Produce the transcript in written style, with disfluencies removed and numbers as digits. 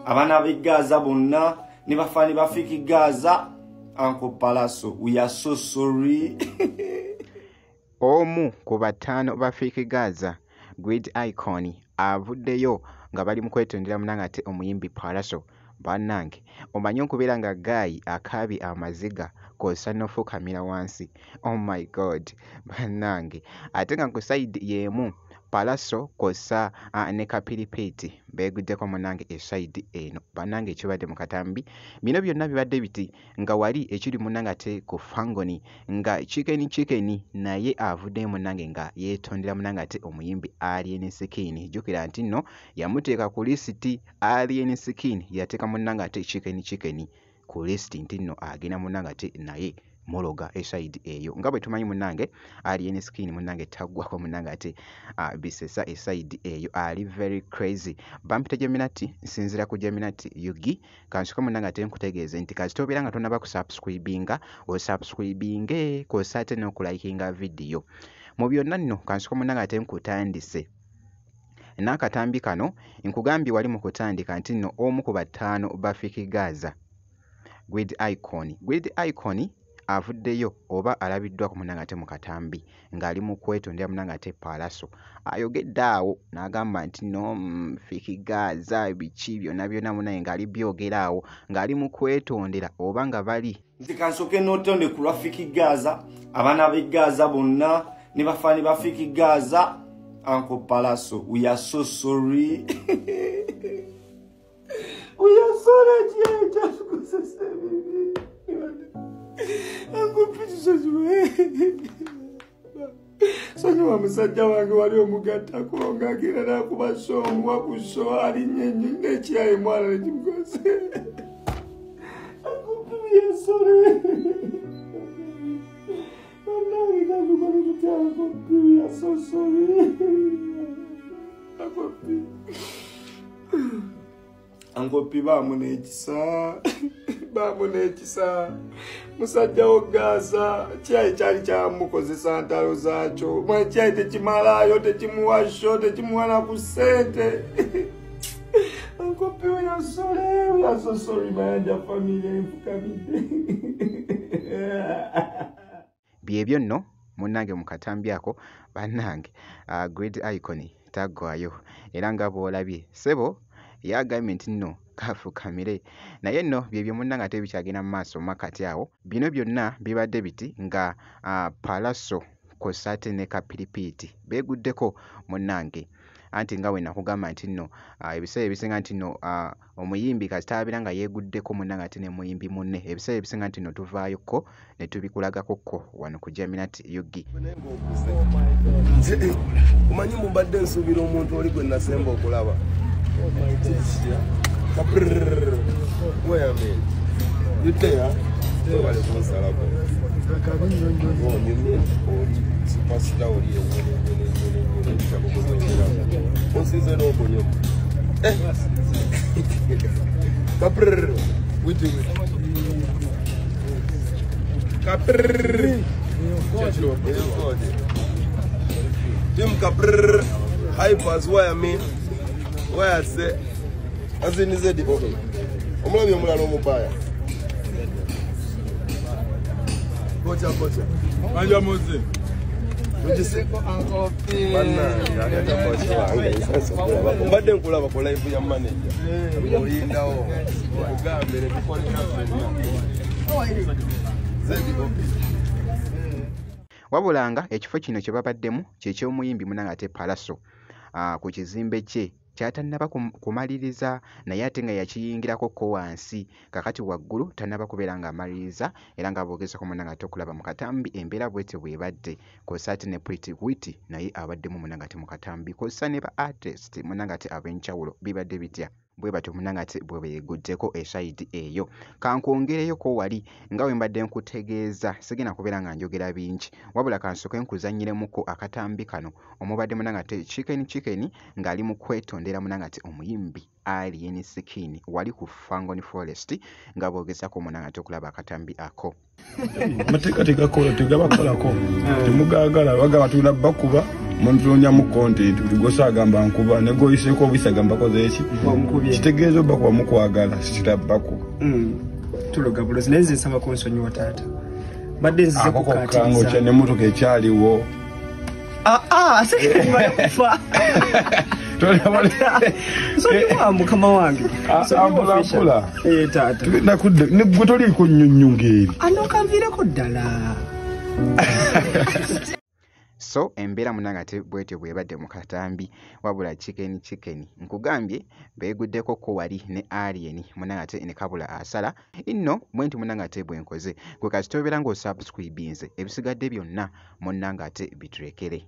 Abana b'e Gaza bonna ne bafani bafiki Gaza. Uncle Palaso, we are so sorry. Omu ku bataano bafiki Gaza, Great Icon, avuddeyo nga bali mu kwetondera munangate omuyimbi Palaso. Bannange, omanyi okubeera nga Guy akaabye amaziga kw'ossa n'ofukamira wansi. Oh my God, bannange. Ate nga ku side y'emu Palaso kw'ossa ne Kapiripiiti beeguddeko munnange esayidi eno. Bannange ekibadde mu katambi bino byonna bibadde biti nga wali ekiri munnange ate ku Fangoni nga chicken naye avuddeyo munnange nga yeetondera munnange ate omuyimbi Alien Skin. Jjukira nti nno yamuteeka ku lisiti Alien Skin yateeka munnange ate chicken ku lisiti nti nno agenda munnange ate naye mologa eside eyo nga bwe tumanyi munnange Alien Skin munnange taggwako munnange ate bisesa eside eyo ali very crazy. Bampita Geminati nsinzira ku Geminati Yugi kansuka munnange ate nkutegeeze nti kasita obeera nga tonaba kusubscribinga osubscribinge kw'ossa ate n'okulayikinga vidiyo mu byonna nno kansuka munnange ate nkutandise n'akatambi kano nkugambye wali mu kutandika nti nno omu ku bataano bafiki Gaza Great Icon avuddeyo oba alabiddwako munnange ate mu katambi ng'ali mu kwetondera munnange ate Palaso. Ayogedde awo n'agamba nti no fiki Gaza biki byonna munnange ng'ali byogera awo ng'ali mu kwetondera oba nga bali nti kansoke n'otonde ku lwa fiki Gaza abaana b'e Gaza bonna ne bafani bafiki Gaza. Uncle Palaso, we are so sorry. We are sorry, just because Uncle Sanyo musajja wange wali omugata kulonga akira nakubaso omwakuso ali nyenyi nekiyaye mwana nekimukose. Uncle, we are sorry. We are so sorry. Uncle P bamunekisa musajja wo Gaza kyayi kyali kyamukozesa ntalo zaakyo mwe kyayi tekimalayo tekimuwasho tekimuwana ku ssente. Uncle P, we are so sorry mayanja family enfukamidde. byebyo nno munnange mu katambi ako bannange Great Icon taggwayo era nga bw'olabye ssebo yagambye nti nno kafukamire naye nno byebyo munnange ate bikyagenda mu maaso makati awo bino byonna bibadde biti nga Palaso kw'ossa ate ne Kapiripiiti beeguddeko munnange anti nga we nakugamba nti nno ebiseera ebisinga nti nno omuyimbi kasita abeera nga yeeguddeko munnange ate ne muyimbi munne ebiseera ebisinga nti nno tuvaayokko ne tubikulagakokko wano ku Geminati Yugi. Omanyi mubadde nsuubira omuntu oli gwe nasemba okulaba. Where am I? You there? Wale kunsalako. Oh, you mean oli superstar oli yewele chakukozera. Onsize no konyo. Kapr. Witi. Kapr. Chacho. Tim Kapr. Hypers where I mean? Where I say azini zedi okay. Omulabi omulala omubaya. Kocha. Manja muzi. Ujiseko Uncle P. Bana, ngata kocha. Mbadde nkulaba ko live ya manager. Oyindawo. Okugambe ne bikole zedi okay. Wabulanga ekifo kino kye babaddemu ky'ekyomuyimbi munnange ate Palaso ku kizimbe kye kyatannaba kumaliriza naye ate nga yakiyingirako ko wansi kakati waggulu tannaba kubeera nga amaliriza era nga boogezako munnange ate okulaba mu katambi embeera bwete bwebadde kw'ossa ate ne Pretty Witty naye abaddemu munnange ate mu katambi kw'ossa ne ba artist munnange ate ab'enjawulo bibadde bitya bwe batyo munnange ate bwe beeguddeko esayidi eyo kankwongereyoko wali nga we mbadde nkutegeeza sigenda kubeera nga njogera bingi wabula kansooke nkuzannyiremuko akatambi kano omubadde munnange ate chicken ng'ali mu kwetondera munnange ate omuyimbi Alien Skin wali ku Fangoni Forest nga boogezako munnange ate okulaba akatambi ako. Amateeka tegakola tegabakolako temugagala bagaba tuna bakuba Muntunya mu content uligosa agamba nkuba negoyiseko obisagamba koze eki kitegezo bakwa mukwagala sitabako tuloga bulozi neze nsaba konsonyiwa taata badde nzize kukatiza cyane mutoke cyaliwo sikuma yakufa sonyiwa mukama wange sonyiwa taata nakudde ne toli ko nnyongeri anokamvireko ddala so embeera munanga ate bwetyo bwebadde mu katambi wabula chicken nkugambye beeguddeko ko wali ne alien munanga ate ne kabula asala inno bwenti munanga ate bwenkoze gwe kasitobera ng'osubscribinze ebisigadde byonna munanga ate bitrekere